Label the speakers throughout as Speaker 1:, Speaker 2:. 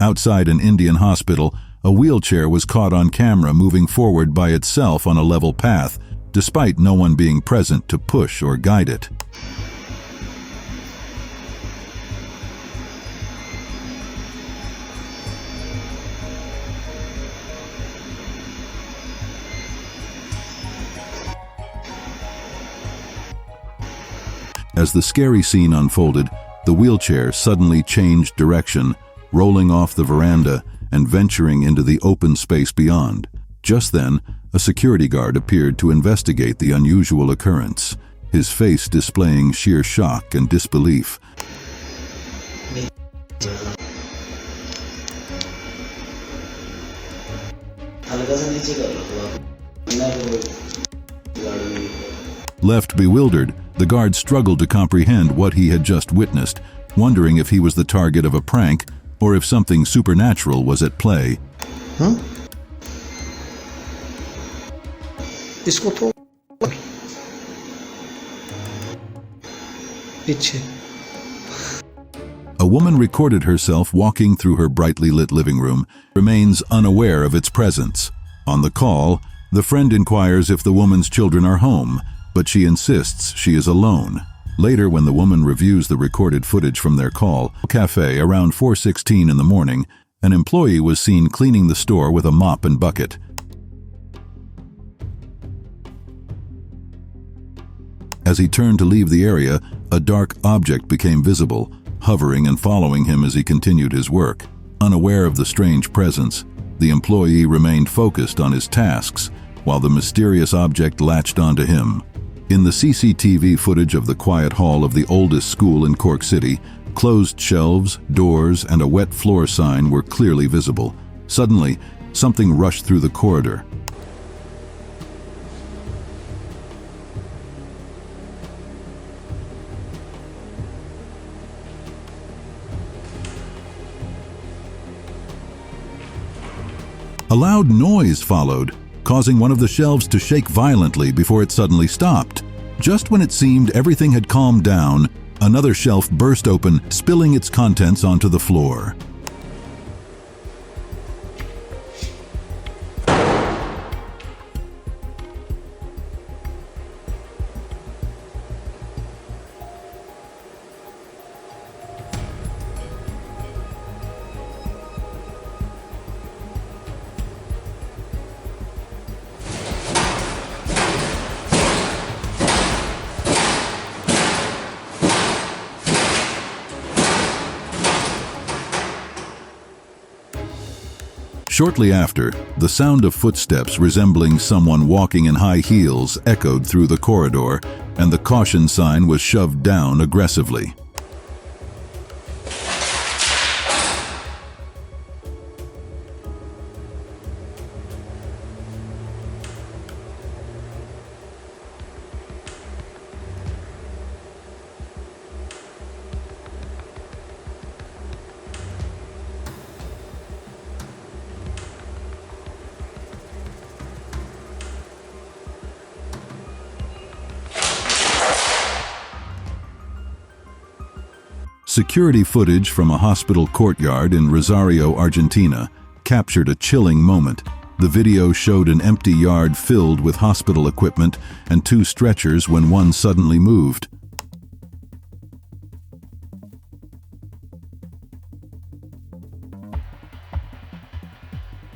Speaker 1: Outside an Indian hospital, a wheelchair was caught on camera moving forward by itself on a level path, despite no one being present to push or guide it. As the scary scene unfolded, the wheelchair suddenly changed direction, rolling off the veranda and venturing into the open space beyond. Just then, a security guard appeared to investigate the unusual occurrence, his face displaying sheer shock and disbelief. Left bewildered, the guard struggled to comprehend what he had just witnessed, wondering if he was the target of a prank or if something supernatural was at play.
Speaker 2: Huh? इसको तो पीछे.
Speaker 1: A woman recorded herself walking through her brightly lit living room, remains unaware of its presence. On the call, the friend inquires if the woman's children are home, but she insists she is alone. Later, when the woman reviews the recorded footage from their call, cafe around 4:16 in the morning, an employee was seen cleaning the store with a mop and bucket. As he turned to leave the area, a dark object became visible, hovering and following him as he continued his work. Unaware of the strange presence, the employee remained focused on his tasks, while the mysterious object latched onto him. In the CCTV footage of the quiet hall of the oldest school in Cork City, closed shelves, doors, and a wet floor sign were clearly visible. Suddenly, something rushed through the corridor. A loud noise followed, causing one of the shelves to shake violently before it suddenly stopped. Just when it seemed everything had calmed down, another shelf burst open, spilling its contents onto the floor. Shortly after, the sound of footsteps resembling someone walking in high heels echoed through the corridor, and the caution sign was shoved down aggressively. Security footage from a hospital courtyard in Rosario, Argentina, captured a chilling moment. The video showed an empty yard filled with hospital equipment and two stretchers when one suddenly moved.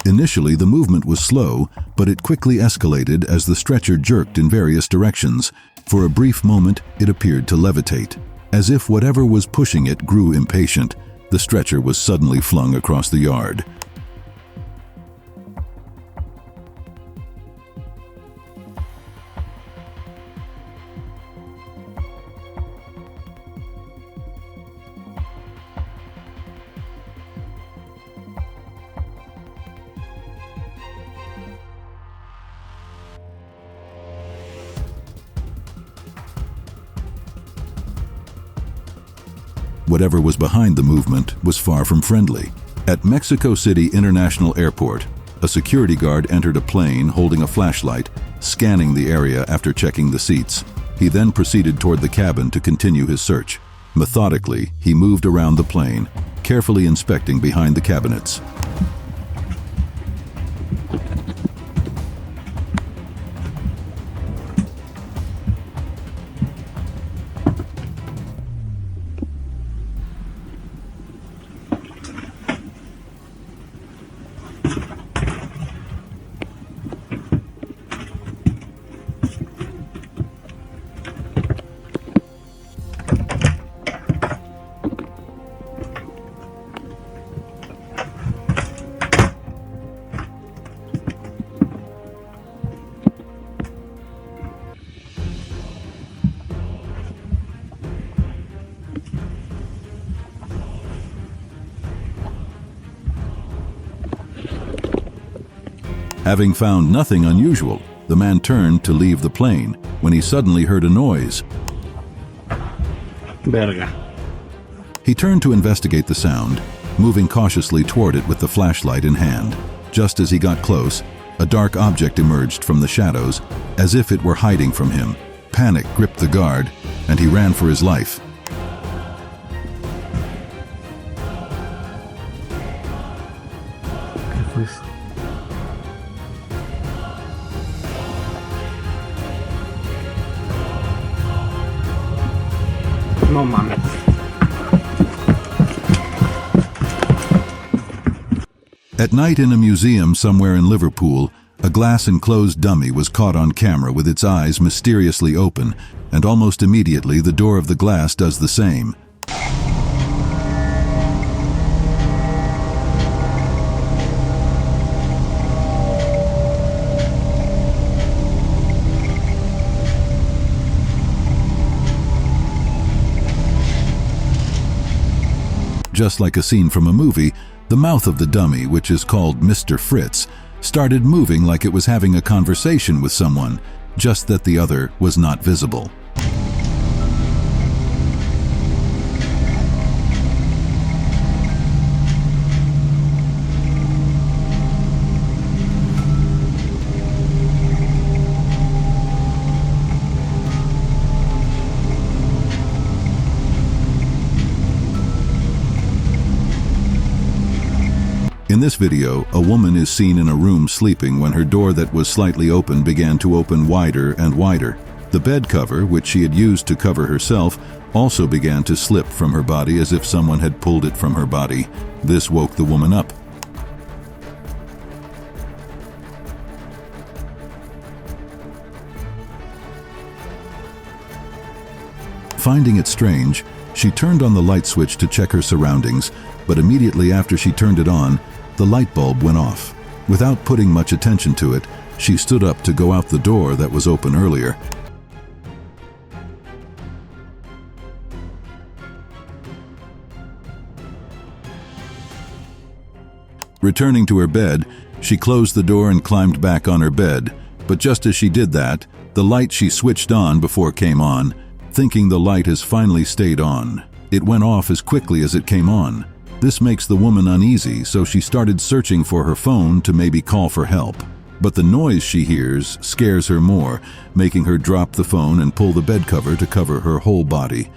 Speaker 1: Initially, the movement was slow, but it quickly escalated as the stretcher jerked in various directions. For a brief moment, it appeared to levitate. As if whatever was pushing it grew impatient, the stretcher was suddenly flung across the yard. Whatever was behind the movement was far from friendly. At Mexico City International Airport, a security guard entered a plane holding a flashlight, scanning the area after checking the seats. He then proceeded toward the cabin to continue his search. Methodically, he moved around the plane, carefully inspecting behind the cabinets. Having found nothing unusual, the man turned to leave the plane when he suddenly heard a noise.
Speaker 2: Verga.
Speaker 1: He turned to investigate the sound, moving cautiously toward it with the flashlight in hand. Just as he got close, a dark object emerged from the shadows, as if it were hiding from him. Panic gripped the guard, and he ran for his life.
Speaker 2: ¿Qué fue eso? No mames.
Speaker 1: At night in a museum somewhere in Liverpool, a glass-enclosed dummy was caught on camera with its eyes mysteriously open, and almost immediately the door of the glass does the same. Just like a scene from a movie, the mouth of the dummy, which is called Mr. Fritz, started moving like it was having a conversation with someone, just that the other was not visible. In this video, a woman is seen in a room sleeping when her door that was slightly open began to open wider and wider. The bed cover, which she had used to cover herself, also began to slip from her body as if someone had pulled it from her body. This woke the woman up. Finding it strange, she turned on the light switch to check her surroundings, but immediately after she turned it on, the light bulb went off. Without putting much attention to it, she stood up to go out the door that was open earlier. Returning to her bed, she closed the door and climbed back on her bed, but just as she did that, the light she switched on before came on. Thinking the light has finally stayed on, it went off as quickly as it came on. This makes the woman uneasy, so she started searching for her phone to maybe call for help. But the noise she hears scares her more, making her drop the phone and pull the bed cover to cover her whole body.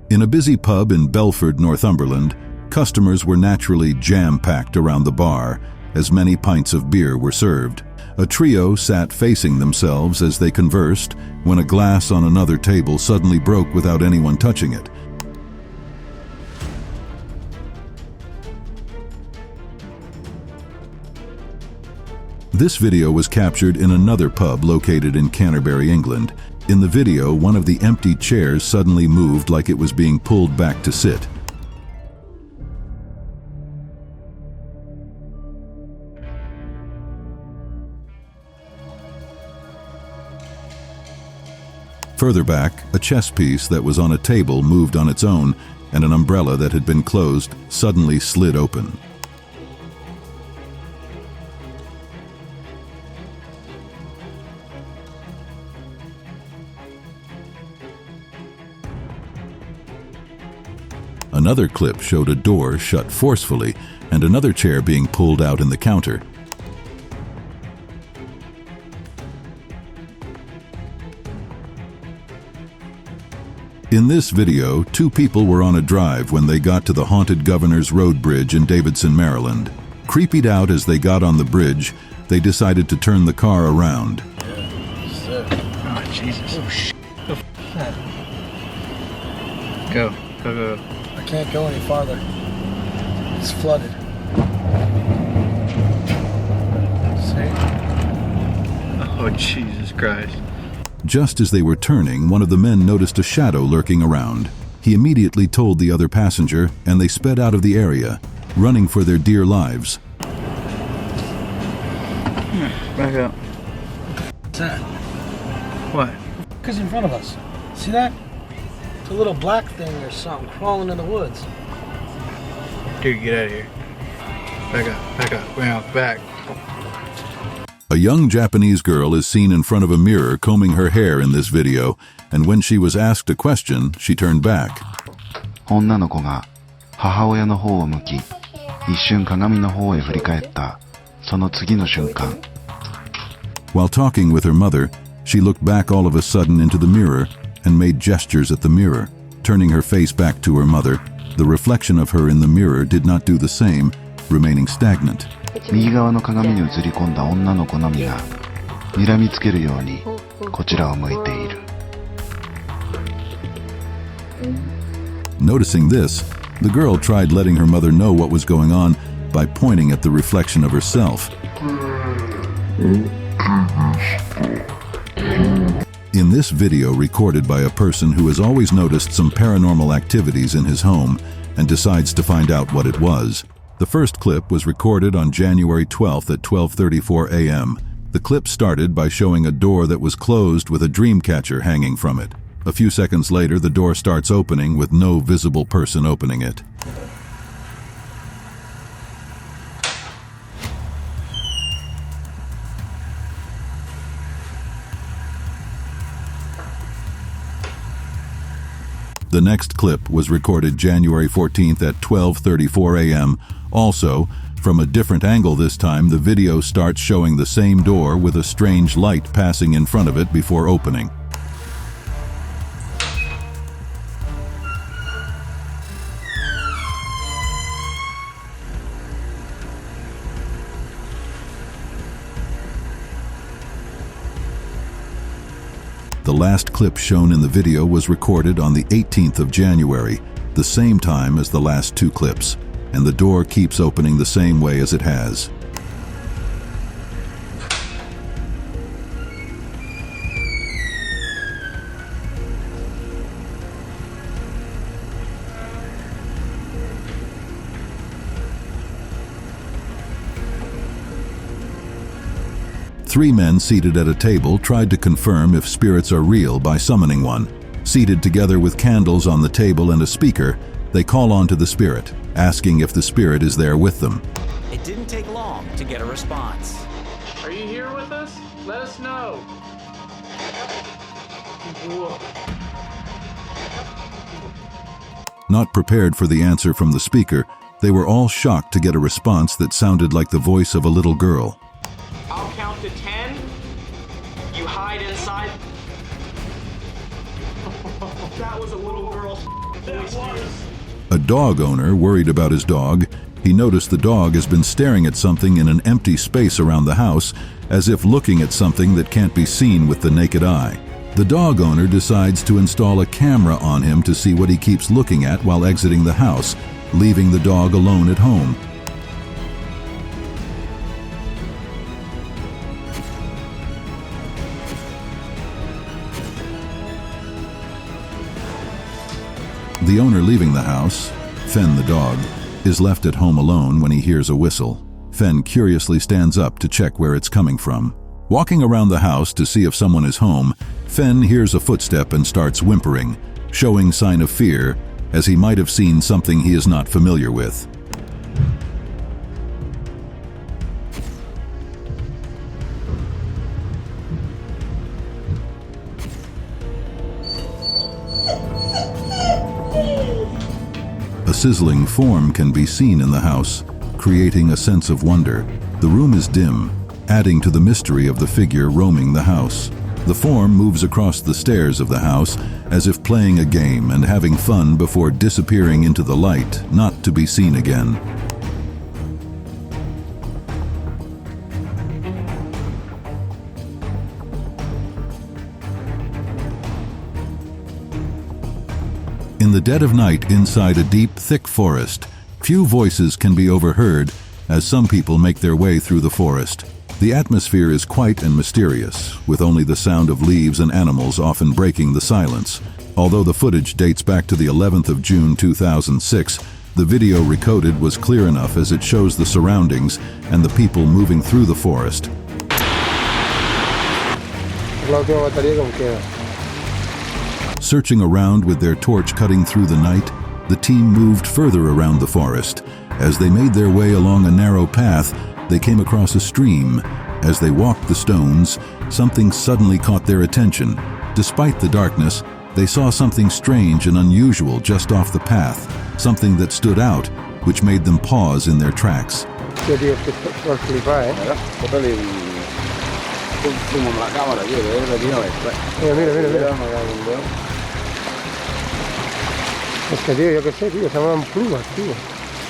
Speaker 1: In a busy pub in Belford, Northumberland, customers were naturally jam-packed around the bar, as many pints of beer were served. A trio sat facing themselves as they conversed, when a glass on another table suddenly broke without anyone touching it. This video was captured in another pub located in Canterbury, England. In the video, one of the empty chairs suddenly moved like it was being pulled back to sit. Further back, a chess piece that was on a table moved on its own, and an umbrella that had been closed suddenly slid open. Another clip showed a door shut forcefully and another chair being pulled out in the counter. In this video, two people were on a drive when they got to the haunted Governor's Road Bridge in Davidson, Maryland. Creeped out as they got on the bridge, they decided to turn the car around.
Speaker 3: Oh, Jesus. Oh, shit. Go.
Speaker 2: I can't go any farther. It's flooded. See?
Speaker 3: Oh, Jesus Christ.
Speaker 1: Just as they were turning, one of the men noticed a shadow lurking around. He immediately told the other passenger, and they sped out of the area, running for their dear lives.
Speaker 3: Back up.
Speaker 2: What's that?
Speaker 3: What?
Speaker 2: What's in front of us? See that? It's a little black thing or something crawling in the woods.
Speaker 3: Dude, get out of here. Back up. Well, back.
Speaker 1: A young Japanese girl is seen in front of a mirror combing her hair in this video, and when she was asked a question, she turned back.
Speaker 4: 女の子が母親の方を向き、一瞬鏡の方へ振り返った。その次の瞬間。
Speaker 1: While talking with her mother, she looked back all of a sudden into the mirror and made gestures at the mirror. Turning her face back to her mother, the reflection of her in the mirror did not do the same, remaining stagnant.
Speaker 4: 右側の鏡に映り込んだ女の子のみが睨みつけるようにこちらを向いている。
Speaker 1: Noticing this, the girl tried letting her mother know what was going on by pointing at the reflection of herself. In this video recorded by a person who has always noticed some paranormal activities in his home and decides to find out what it was. The first clip was recorded on January 12th at 12:34 a.m. The clip started by showing a door that was closed with a dream catcher hanging from it. A few seconds later, the door starts opening with no visible person opening it. The next clip was recorded January 14th at 12:34 a.m. Also, from a different angle this time, the video starts showing the same door with a strange light passing in front of it before opening. The last clip shown in the video was recorded on the 18th of January, the same time as the last two clips, and the door keeps opening the same way as it has. Three men seated at a table tried to confirm if spirits are real by summoning one. Seated together with candles on the table and a speaker, they call on to the spirit, asking if the spirit is there with them.
Speaker 5: It didn't take long to get a response.
Speaker 6: Are you here with us? Let us know.
Speaker 1: Not prepared for the answer from the speaker, they were all shocked to get a response that sounded like the voice of a little girl.
Speaker 6: I'll count to 10. You hide inside. That was a little girl's voice.
Speaker 1: A dog owner worried about his dog. He noticed the dog has been staring at something in an empty space around the house, as if looking at something that can't be seen with the naked eye. The dog owner decides to install a camera on him to see what he keeps looking at while exiting the house, leaving the dog alone at home. The owner leaving the house, Fen the dog, is left at home alone when he hears a whistle. Fen curiously stands up to check where it's coming from. Walking around the house to see if someone is home, Fen hears a footstep and starts whimpering, showing sign of fear, as he might have seen something he is not familiar with. A sizzling form can be seen in the house, creating a sense of wonder. The room is dim, adding to the mystery of the figure roaming the house. The form moves across the stairs of the house as if playing a game and having fun before disappearing into the light, not to be seen again. In the dead of night inside a deep, thick forest, few voices can be overheard as some people make their way through the forest. The atmosphere is quiet and mysterious, with only the sound of leaves and animals often breaking the silence. Although the footage dates back to the 11th of June 2006, the video recorded was clear enough as it shows the surroundings and the people moving through the forest. Searching around with their torch cutting through the night, the team moved further around the forest. As they made their way along a narrow path, they came across a stream. As they walked the stones, something suddenly caught their attention. Despite the darkness, they saw something strange and unusual just off the path, something that stood out, which made them pause in their tracks.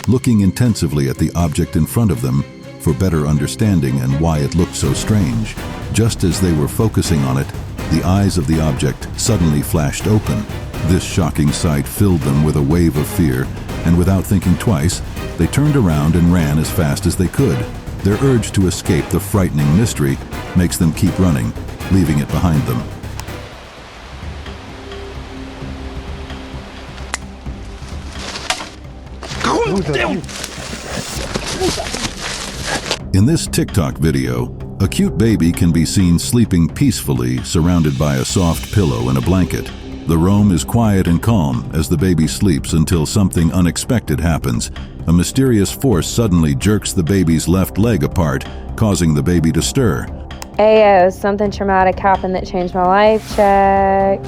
Speaker 1: Looking intensively at the object in front of them for better understanding and why it looked so strange. Just as they were focusing on it, the eyes of the object suddenly flashed open. This shocking sight filled them with a wave of fear, and without thinking twice, they turned around and ran as fast as they could. Their urge to escape the frightening mystery makes them keep running, leaving it behind them. In this TikTok video, a cute baby can be seen sleeping peacefully, surrounded by a soft pillow and a blanket. The room is quiet and calm as the baby sleeps until something unexpected happens. A mysterious force suddenly jerks the baby's left leg apart, causing the baby to stir.
Speaker 7: Ayo, something traumatic happened that changed my life. Check.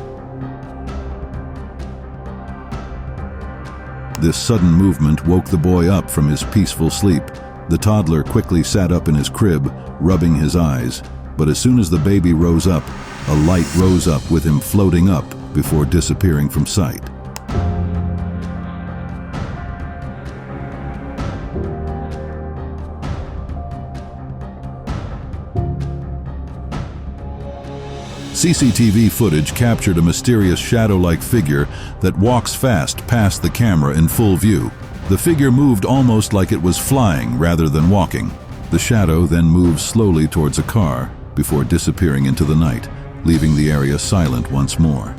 Speaker 1: This sudden movement woke the boy up from his peaceful sleep. The toddler quickly sat up in his crib, rubbing his eyes. But as soon as the baby rose up, a light rose up with him floating up before disappearing from sight. CCTV footage captured a mysterious shadow-like figure that walks fast past the camera in full view. The figure moved almost like it was flying rather than walking. The shadow then moves slowly towards a car before disappearing into the night, leaving the area silent once more.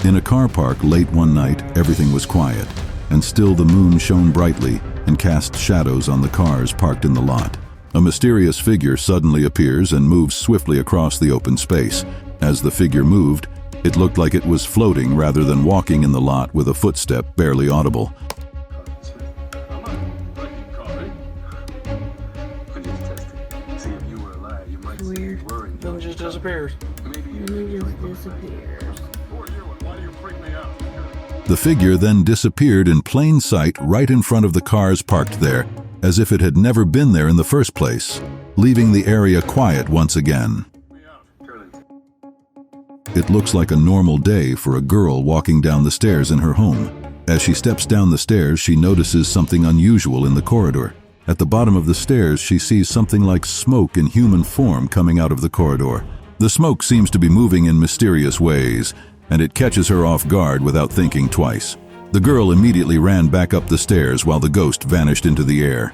Speaker 1: In a car park late one night, everything was quiet, and still the moon shone brightly and cast shadows on the cars parked in the lot. A mysterious figure suddenly appears and moves swiftly across the open space. As the figure moved, it looked like it was floating rather than walking in the lot with a footstep barely audible.
Speaker 2: Weird. Then it just disappears.
Speaker 1: The figure then disappeared in plain sight right in front of the cars parked there, as if it had never been there in the first place, leaving the area quiet once again. It looks like a normal day for a girl walking down the stairs in her home. As she steps down the stairs, she notices something unusual in the corridor. At the bottom of the stairs, she sees something like smoke in human form coming out of the corridor. The smoke seems to be moving in mysterious ways, and it catches her off guard without thinking twice. The girl immediately ran back up the stairs while the ghost vanished into the air.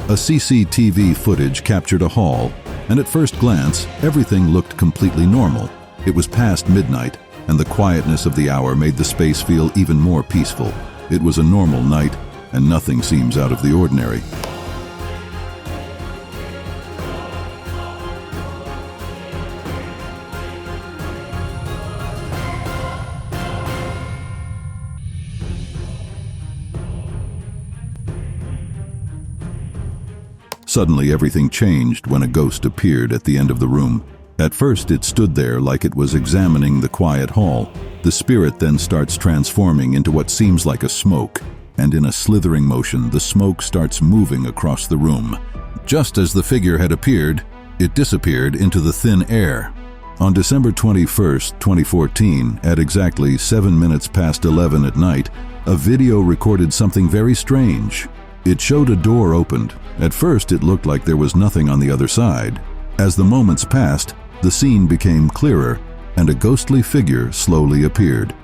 Speaker 1: A CCTV footage captured a hall, and at first glance, everything looked completely normal. It was past midnight, and the quietness of the hour made the space feel even more peaceful. It was a normal night, and nothing seems out of the ordinary. Suddenly everything changed when a ghost appeared at the end of the room. At first it stood there like it was examining the quiet hall. The spirit then starts transforming into what seems like a smoke, and in a slithering motion the smoke starts moving across the room. Just as the figure had appeared, it disappeared into the thin air. On December 21st, 2014, at exactly 7 minutes past 11 at night, a video recorded something very strange. It showed a door opened. At first it looked like there was nothing on the other side. As the moments passed, the scene became clearer, and a ghostly figure slowly appeared.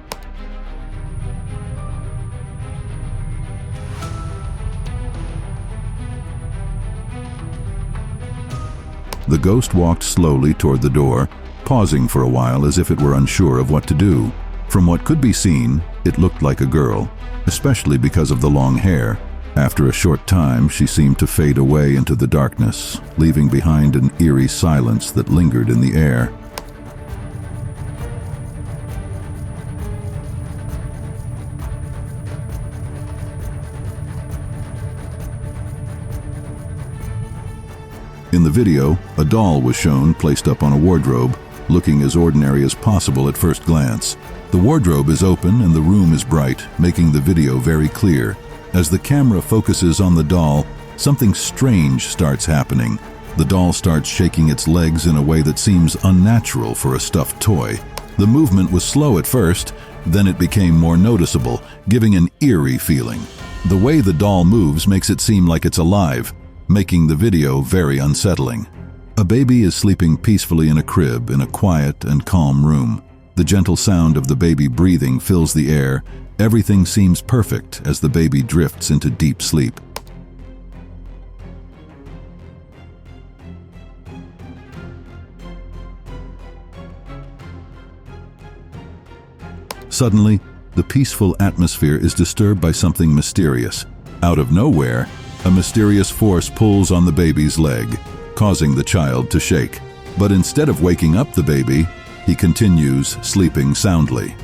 Speaker 1: The ghost walked slowly toward the door, pausing for a while as if it were unsure of what to do. From what could be seen, it looked like a girl, especially because of the long hair. After a short time, she seemed to fade away into the darkness, leaving behind an eerie silence that lingered in the air. In the video, a doll was shown placed up on a wardrobe, looking as ordinary as possible at first glance. The wardrobe is open and the room is bright, making the video very clear. As the camera focuses on the doll, something strange starts happening. The doll starts shaking its legs in a way that seems unnatural for a stuffed toy. The movement was slow at first, then it became more noticeable, giving an eerie feeling. The way the doll moves makes it seem like it's alive, making the video very unsettling. A baby is sleeping peacefully in a crib in a quiet and calm room. The gentle sound of the baby breathing fills the air. Everything seems perfect as the baby drifts into deep sleep. Suddenly, the peaceful atmosphere is disturbed by something mysterious. Out of nowhere, a mysterious force pulls on the baby's leg, causing the child to shake. But instead of waking up the baby, he continues sleeping soundly.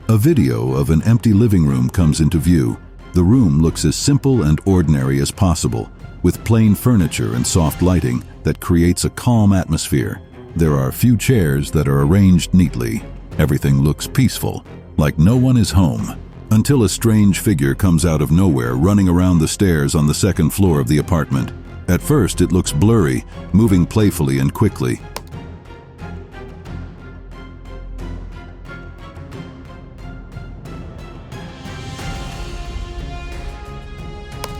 Speaker 1: A video of an empty living room comes into view. The room looks as simple and ordinary as possible, with plain furniture and soft lighting that creates a calm atmosphere. There are a few chairs that are arranged neatly. Everything looks peaceful, like no one is home, until a strange figure comes out of nowhere running around the stairs on the second floor of the apartment. At first, it looks blurry, moving playfully and quickly.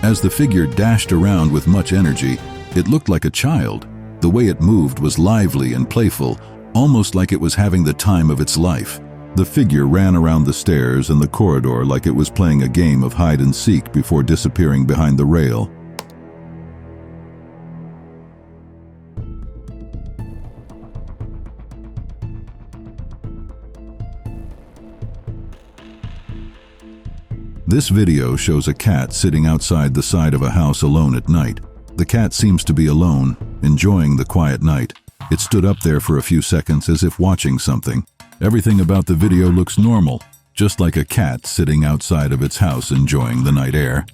Speaker 1: As the figure dashed around with much energy, it looked like a child. The way it moved was lively and playful, almost like it was having the time of its life. The figure ran around the stairs and the corridor like it was playing a game of hide and seek before disappearing behind the rail. This video shows a cat sitting outside the side of a house alone at night. The cat seems to be alone, enjoying the quiet night. It stood up there for a few seconds as if watching something. Everything about the video looks normal, just like a cat sitting outside of its house enjoying the night air.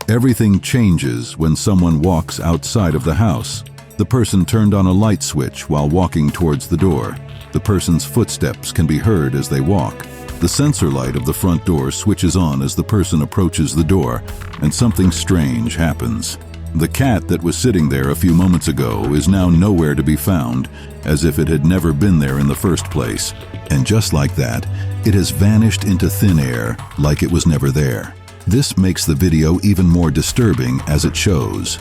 Speaker 1: Everything changes when someone walks outside of the house. The person turned on a light switch while walking towards the door. The person's footsteps can be heard as they walk. The sensor light of the front door switches on as the person approaches the door, and something strange happens. The cat that was sitting there a few moments ago is now nowhere to be found, as if it had never been there in the first place. And just like that, it has vanished into thin air, like it was never there. This makes the video even more disturbing as it shows.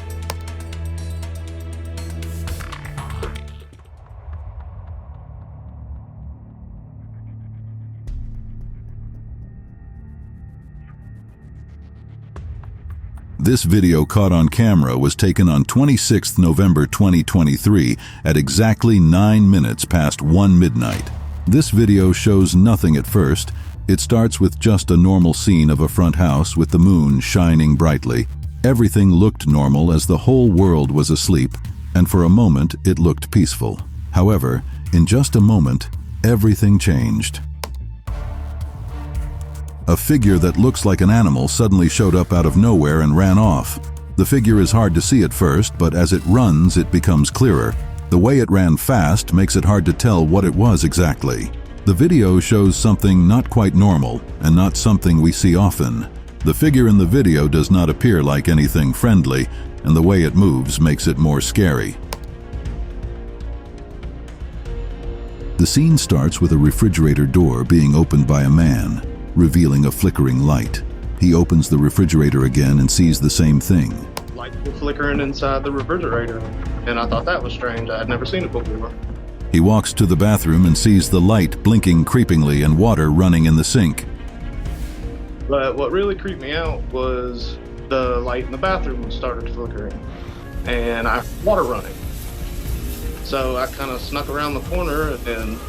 Speaker 1: This video caught on camera was taken on 26 November 2023 at exactly 9 minutes past 1 midnight. This video shows nothing at first. It starts with just a normal scene of a front house with the moon shining brightly. Everything looked normal as the whole world was asleep, and for a moment it looked peaceful. However, in just a moment, everything changed. A figure that looks like an animal suddenly showed up out of nowhere and ran off. The figure is hard to see at first, but as it runs, it becomes clearer. The way it ran fast makes it hard to tell what it was exactly. The video shows something not quite normal and not something we see often. The figure in the video does not appear like anything friendly, and the way it moves makes it more scary. The scene starts with a refrigerator door being opened by a man, revealing a flickering light. He opens the refrigerator again and sees the same thing.
Speaker 8: Lights were flickering inside the refrigerator, and I thought that was strange. I had never seen it before.
Speaker 1: He walks to the bathroom and sees the light blinking creepingly and water running in the sink.
Speaker 8: But what really creeped me out was the light in the bathroom started flickering, and I heard water running. So I kind of snuck around the corner, and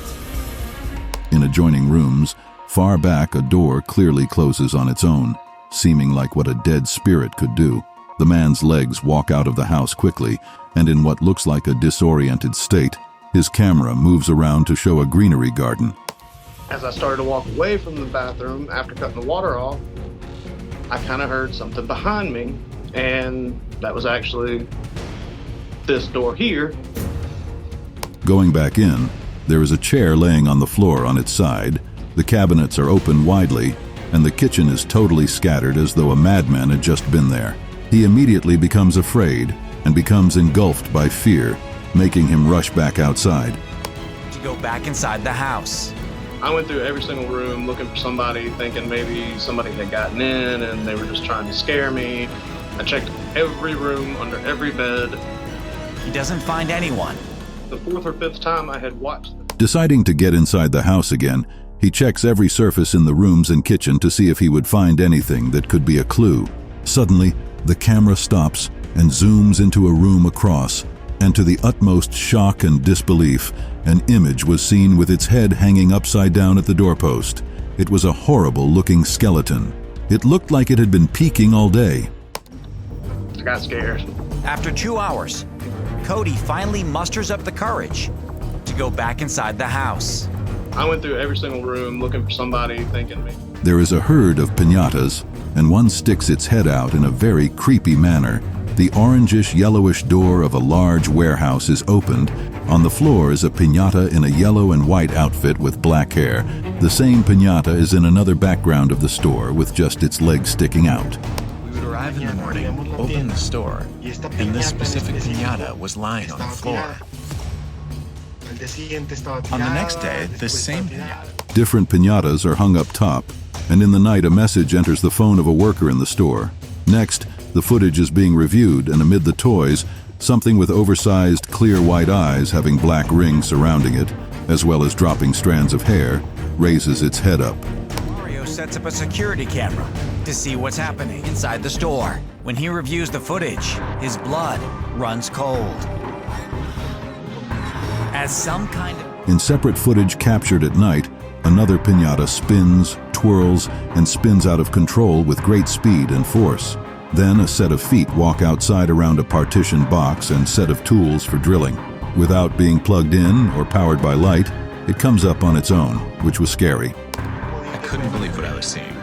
Speaker 1: In adjoining rooms, far back, a door clearly closes on its own, seeming like what a dead spirit could do. The man's legs walk out of the house quickly, and in what looks like a disoriented state, his camera moves around to show a greenery garden.
Speaker 8: as I started to walk away from the bathroom after cutting the water off, I kind of heard something behind me, and that was actually this door here.
Speaker 1: Going back in, there is a chair laying on the floor on its side, the cabinets are open widely, and the kitchen is totally scattered as though a madman had just been there. He immediately becomes afraid and becomes engulfed by fear, making him rush back outside.
Speaker 5: To go back inside the house.
Speaker 8: I went through every single room looking for somebody, thinking maybe somebody had gotten in and they were just trying to scare me. I checked every room, under every bed.
Speaker 5: He doesn't find anyone.
Speaker 8: The fourth or fifth time I had watched them.
Speaker 1: Deciding to get inside the house again, he checks every surface in the rooms and kitchen to see if he would find anything that could be a clue. Suddenly, the camera stops and zooms into a room across, and to the utmost shock and disbelief, an image was seen with its head hanging upside down at the doorpost. It was a horrible-looking skeleton. It looked like it had been peeking all day.
Speaker 8: I got scared.
Speaker 5: After 2 hours, Cody finally musters up the courage to go back inside the house.
Speaker 8: I went through every single room looking for somebody, thinking maybe.
Speaker 1: There is a herd of piñatas, and one sticks its head out in a very creepy manner. The orangish-yellowish door of a large warehouse is opened. On the floor is a piñata in a yellow and white outfit with black hair. The same piñata is in another background of the store with just its legs sticking out.
Speaker 9: We would arrive in the morning, open the store, and this specific piñata was lying on the floor. On the next day, this same piñata.
Speaker 1: Different piñatas are hung up top, and in the night a message enters the phone of a worker in the store. Next, the footage is being reviewed, and amid the toys, something with oversized, clear white eyes having black rings surrounding it, as well as dropping strands of hair, raises its head up.
Speaker 5: Mario sets up a security camera to see what's happening inside the store. When he reviews the footage, his blood runs cold. As some kind of...
Speaker 1: In separate footage captured at night, another piñata spins, twirls, and spins out of control with great speed and force. Then a set of feet walk outside around a partitioned box and set of tools for drilling. Without being plugged in or powered by light, it comes up on its own, which was scary.
Speaker 9: I couldn't believe what I was seeing.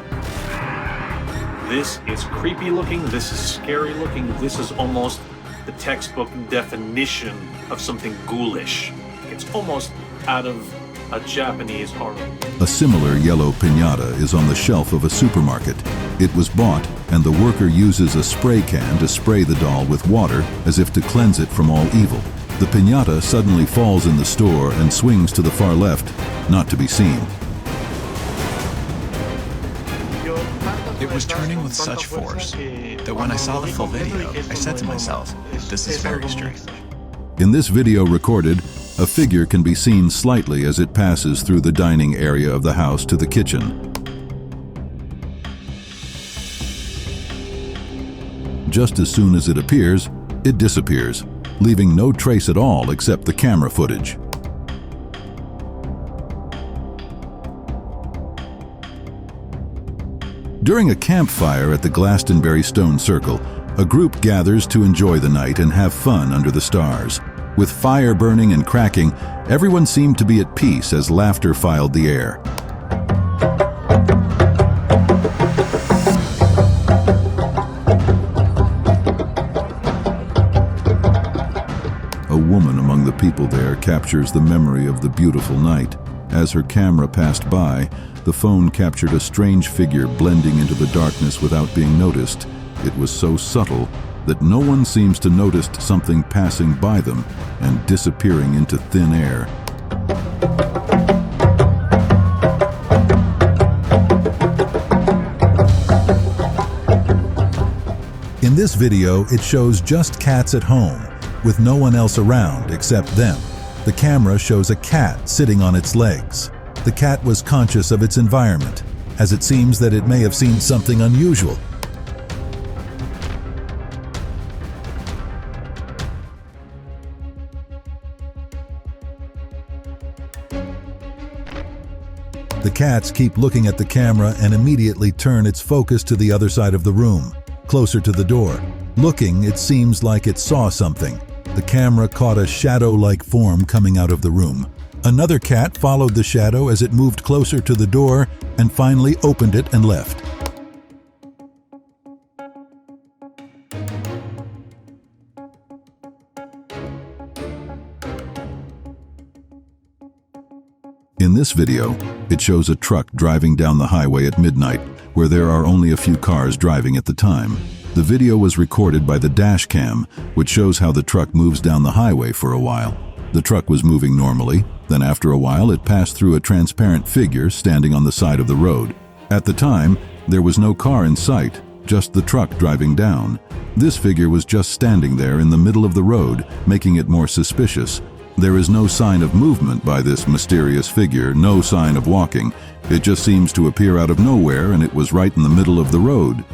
Speaker 10: This is creepy looking, this is scary looking, this is almost the textbook definition of something ghoulish. It's almost out of a Japanese horror.
Speaker 1: A similar yellow piñata is on the shelf of a supermarket. It was bought, and the worker uses a spray can to spray the doll with water as if to cleanse it from all evil. The piñata suddenly falls in the store and swings to the far left, not to be seen.
Speaker 9: It was turning with such force that when I saw the full video, I said to myself, this is very strange.
Speaker 1: In this video recorded, a figure can be seen slightly as it passes through the dining area of the house to the kitchen. Just as soon as it appears, it disappears, leaving no trace at all except the camera footage. During a campfire at the Glastonbury Stone Circle, a group gathers to enjoy the night and have fun under the stars. With fire burning and cracking, everyone seemed to be at peace as laughter filled the air. A woman among the people there captures the memory of the beautiful night. As her camera passed by, the phone captured a strange figure blending into the darkness without being noticed. It was so subtle that no one seems to notice something passing by them and disappearing into thin air. In this video, it shows just cats at home, with no one else around except them. The camera shows a cat sitting on its legs. The cat was conscious of its environment, as it seems that it may have seen something unusual. The cats keep looking at the camera and immediately turn its focus to the other side of the room, closer to the door. Looking, it seems like it saw something. The camera caught a shadow-like form coming out of the room. Another cat followed the shadow as it moved closer to the door and finally opened it and left. In this video, it shows a truck driving down the highway at midnight, where there are only a few cars driving at the time. The video was recorded by the dash cam, which shows how the truck moves down the highway for a while. The truck was moving normally, then after a while it passed through a transparent figure standing on the side of the road. At the time, there was no car in sight, just the truck driving down. This figure was just standing there in the middle of the road, making it more suspicious. There is no sign of movement by this mysterious figure, no sign of walking. It just seems to appear out of nowhere, and it was right in the middle of the road.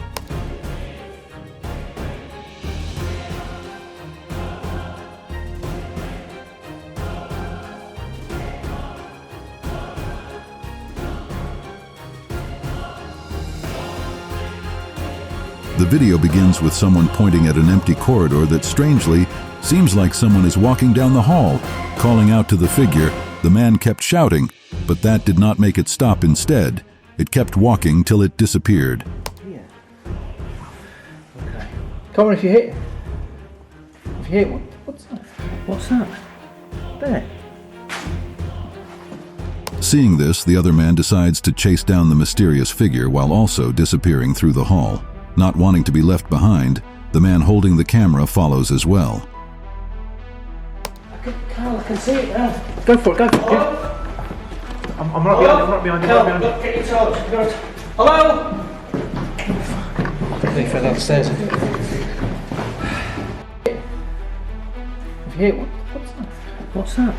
Speaker 1: The video begins with someone pointing at an empty corridor that strangely seems like someone is walking down the hall. Calling out to the figure, the man kept shouting, but that did not make it stop. Instead, it kept walking till it disappeared.
Speaker 2: Yeah. Okay. Come on, if you hit what's that? What's that? There.
Speaker 1: Seeing this, the other man decides to chase down the mysterious figure while also disappearing through the hall. Not wanting to be left behind, the man holding the camera follows as well.
Speaker 2: Carl, I can see it now.
Speaker 3: Go for it, go for it. I'm right behind you,
Speaker 2: Carl, look, get your torch. Hello?
Speaker 3: They fell downstairs.
Speaker 2: If you hit what's that? What's that?